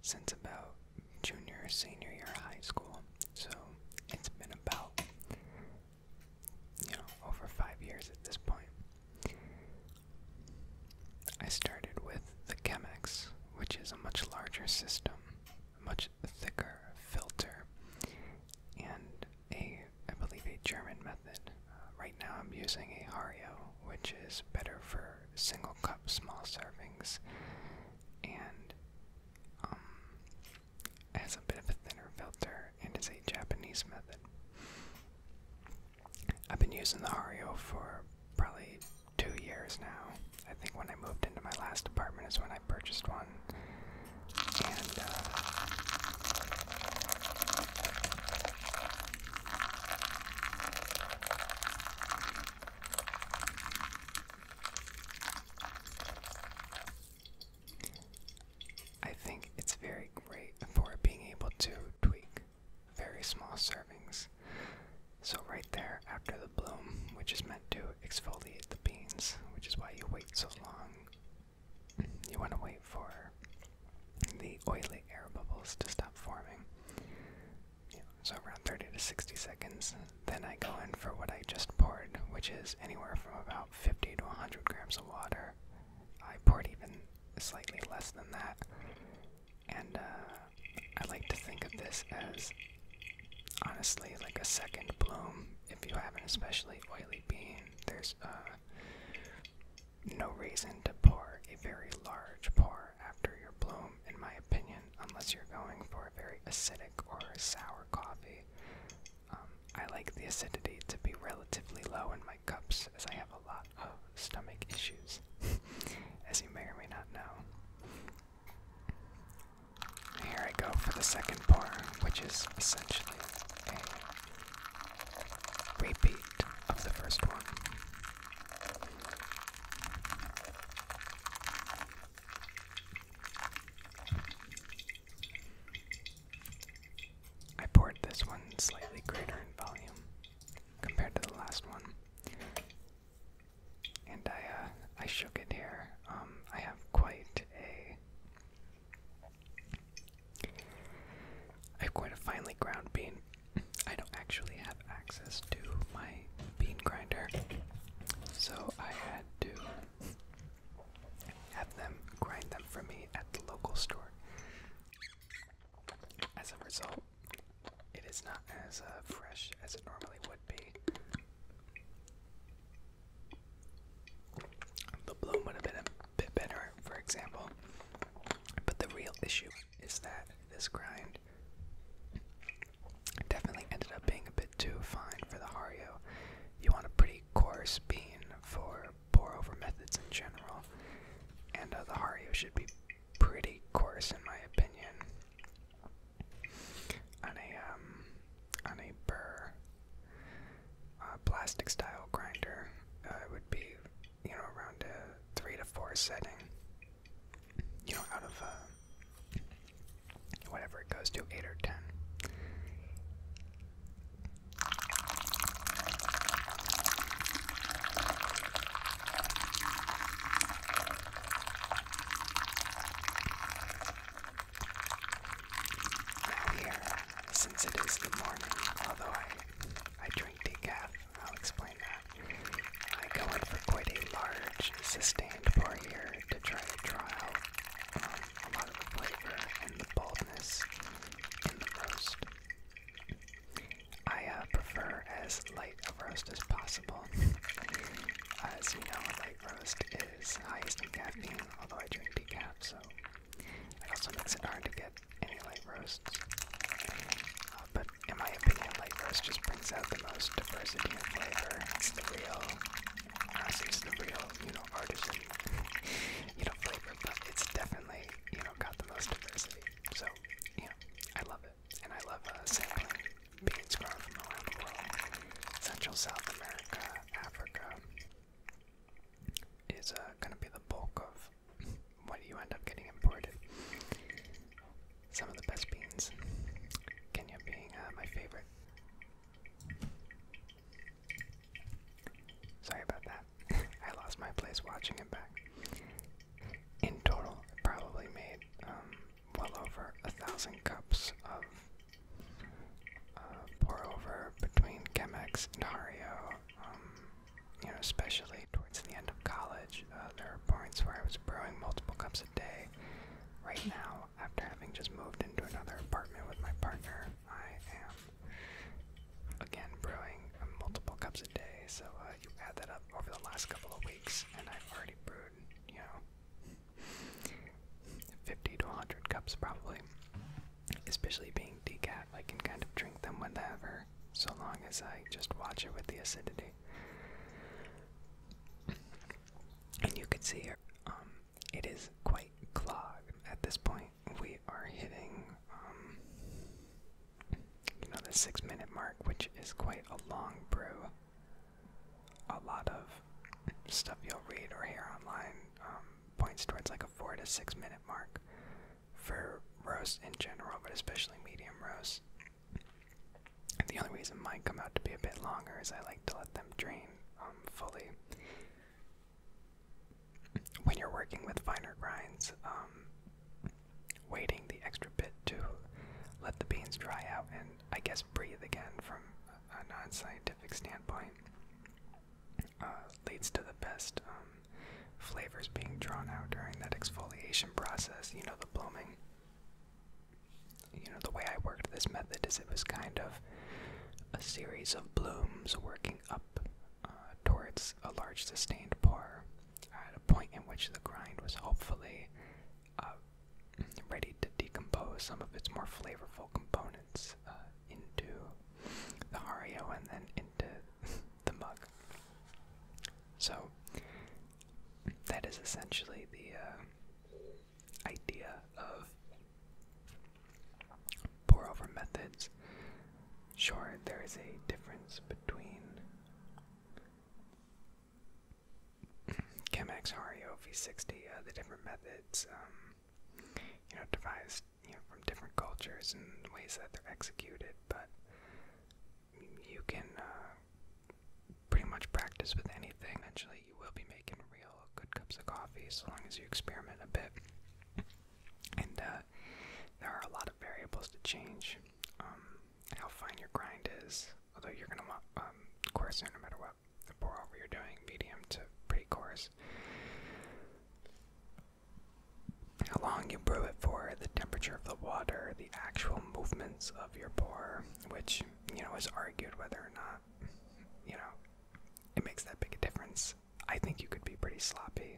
since about junior or senior year of high school. So it's been about, over 5 years at this point. I started with the Chemex, which is a much larger system, a much thicker filter, and I believe a German method. Right now I'm using a Hario, which is better for single cup small servings, and has a bit of a thinner filter and is a Japanese method. I've been using the Hario for probably 2 years now. I think when I moved into my last apartment is when I purchased one. And I think it's very great for being able to tweak very small servings. So right there, after the bloom, which is meant to exfoliate the beans, which is why you wait so long, you want to wait for the oily air bubbles to stop forming. So around 30 to 60 seconds. Then I go in for what I just poured, which is anywhere from about 50 to 100 grams of water. I poured even slightly less than that. And I like to think of this as honestly like a second bloom. If you have an especially oily bean, there's no reason to pour a very large pour after your bloom, in my opinion, unless you're going for a very acidic or sour coffee. I like the acidity to be relatively low in my cups, as I have a lot of stomach issues, as you may or may not know. Here I go for the second pour, which is essentially a repeat of the first one. I poured this one slightly greater in volume compared to the last one, and I shook it here. I have quite a finely ground bean. I don't actually have access to my bean grinder, so I had to have them grind them for me at the local store. As a result, it is not as fresh as it normally would be. The bloom would have been a bit better, for example, but the real issue is that this grind definitely ended up being a bit too fine for the Hario. You want a pretty coarse bean for pour-over methods in general, and the Hario should be pretty coarse in my opinion. On a Brew plastic style grinder, it would be around a 3 to 4 setting. Out of whatever it goes to, 8 or 10. Since it is the morning, although I drink decaf, I'll explain that. I go in for quite a large, sustained pour here to try to draw out a lot of the flavor and the boldness in the roast. I prefer as light a roast as possible. As you know, a light roast is highest in caffeine, although I drink decaf, so it also makes it hard to get any light roasts. But in my opinion, light roast just brings out the most diversity in flavor. It's the real, artisan, flavor, but it's definitely, got the most diversity. So, I love it. And I love sampling beans grown from around the world. Central South America, Africa is going to be the bulk of what you end up getting imported. Some of the best beans. Kenya being my favorite. Sorry about that. I lost my place watching it back. In total, it probably made well well over 1,000 cups of pour over between Chemex and Hario. Especially towards the end of college, there are points where I was brewing multiple cups a day. Right now, after having just moved into another apartment with my partner, I am again brewing multiple cups a day. So you add that up over the last couple of weeks, and I've already brewed, 50 to 100 cups probably. Especially being decaf, I can kind of drink them whenever, so long as I just watch it with the acidity. And you can see here, it is quite clogged at this point. We are hitting, the 6-minute mark, which is quite a long brew. A lot of stuff you'll read or hear online points towards like a 4 to 6 minute mark for roast in general, but especially medium roast. And the only reason mine come out to be a bit longer is I like to let them drain fully. When you're working with finer grinds, waiting the extra bit to let the beans dry out and I guess breathe again from a non-scientific standpoint leads to the best flavors being drawn out during that exfoliation process, the blooming. The way I worked this method is it was kind of a series of blooms working up towards a large sustained pour at a point in which the grind was hopefully ready to decompose some of its more flavorful components into the Hario and then into the mug. So that is essentially the idea of pour-over methods. Sure, there is a difference between Chemex, Hario, V60, the different methods, devised, from different cultures and ways that they're executed, but you can pretty much practice with anything. Eventually, you will be making real good cups of coffee so long as you experiment a bit. And there are a lot of variables to change. How fine your grind is, although you're going to want coarser no matter what the pour over you're doing, medium to pretty coarse. How long you brew it for, the temperature of the water, the actual movements of your pour, which, is argued whether or not, it makes that big a difference. I think you could be pretty sloppy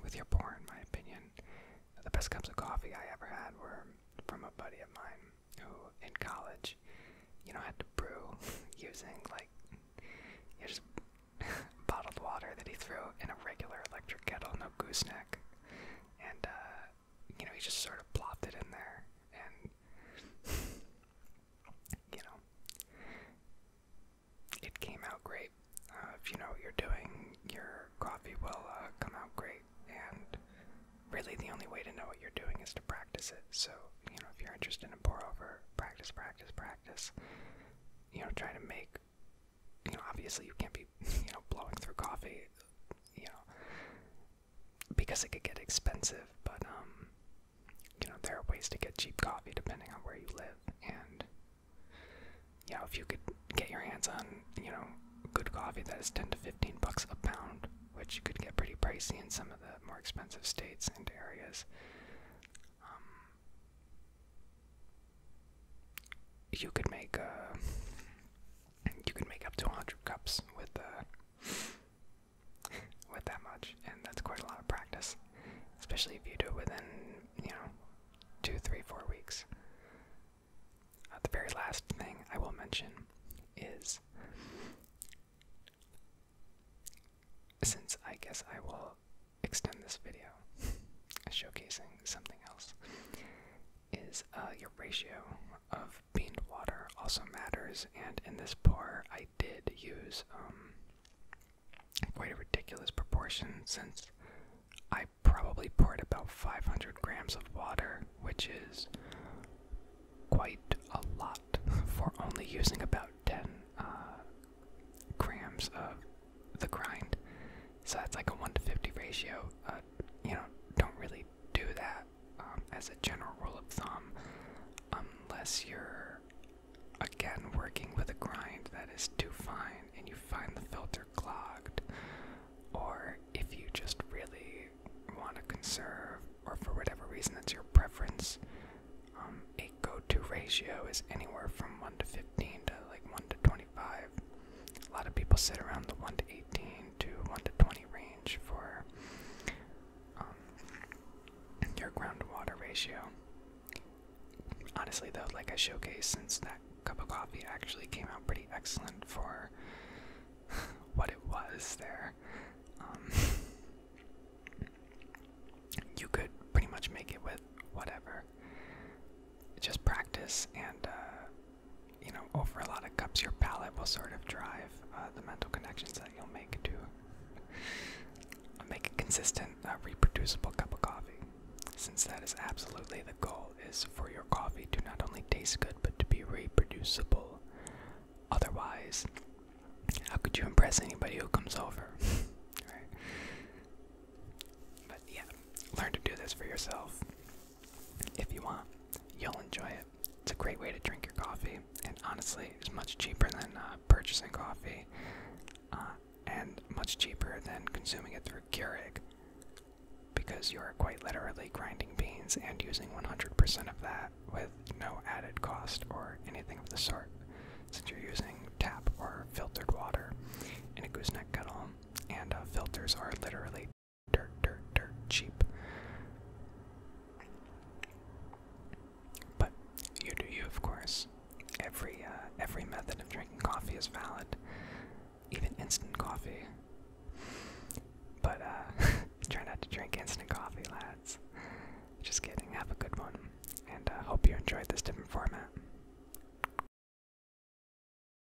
with your pour, in my opinion. The best cups of coffee I ever had were from a buddy of mine who, in college, had to brew using, just bottled water that he threw in a regular electric kettle, no gooseneck. And, he just sort of plopped it in there, and, it came out great. If you know what you're doing, your coffee will come out great, and really the only way to know what you're doing is to practice it. So, if you're interested in pour-over, practice. Try to make, obviously you can't be, blowing through coffee, because it could get expensive, but, there are ways to get cheap coffee depending on where you live, and, if you could get your hands on, good coffee that is 10 to 15 bucks a pound, which could get pretty pricey in some of the more expensive states and areas. You could make up to 100 cups with that much, and that's quite a lot of practice, especially if you do it within 2, 3, 4 weeks. The very last thing I will mention is, since I guess I will extend this video showcasing something else, is your ratio of bean to water also matters, and in this pour I did use quite a ridiculous proportion, since I probably poured about 500 grams of water, which is quite a lot for only using about 10 grams of the grind. So that's like a 1 to 50 ratio. Don't really do that as a general rule of thumb, unless you're, again, working with a grind that is too fine and you find the filter clogged, or if you just really want to conserve, or for whatever reason that's your preference, a go-to ratio is anywhere from 1 to 15 to like 1 to 25. A lot of people sit around the 1 to 18 to 1 to 20 range for your ground to water ratio. Honestly though, like I showcased, since that cup of coffee actually came out pretty excellent for what it was there, you could pretty much make it with whatever. Just practice, and you know, over a lot of cups your palate will sort of drive the mental connections that you'll make to make a consistent, reproducible cup of coffee, since that is absolutely the goal, is for your coffee to not only taste good but to be reproducible. Otherwise, how could you impress anybody who comes over? Right? But yeah, learn to do this for yourself if you want. You'll enjoy it. It's a great way to drink your coffee, and honestly, it's much cheaper than purchasing coffee, and much cheaper than consuming it through Keurig, because you're quite literally grinding beans and using 100% of that with no added cost or anything of the sort, since you're using tap or filtered water in a gooseneck kettle, and filters are literally dirt cheap. But you do you, of course. Every method of drinking coffee is valid, even instant coffee. But try not to drink instant coffee, lads. Just kidding. Have a good one, and hope you enjoyed this different format.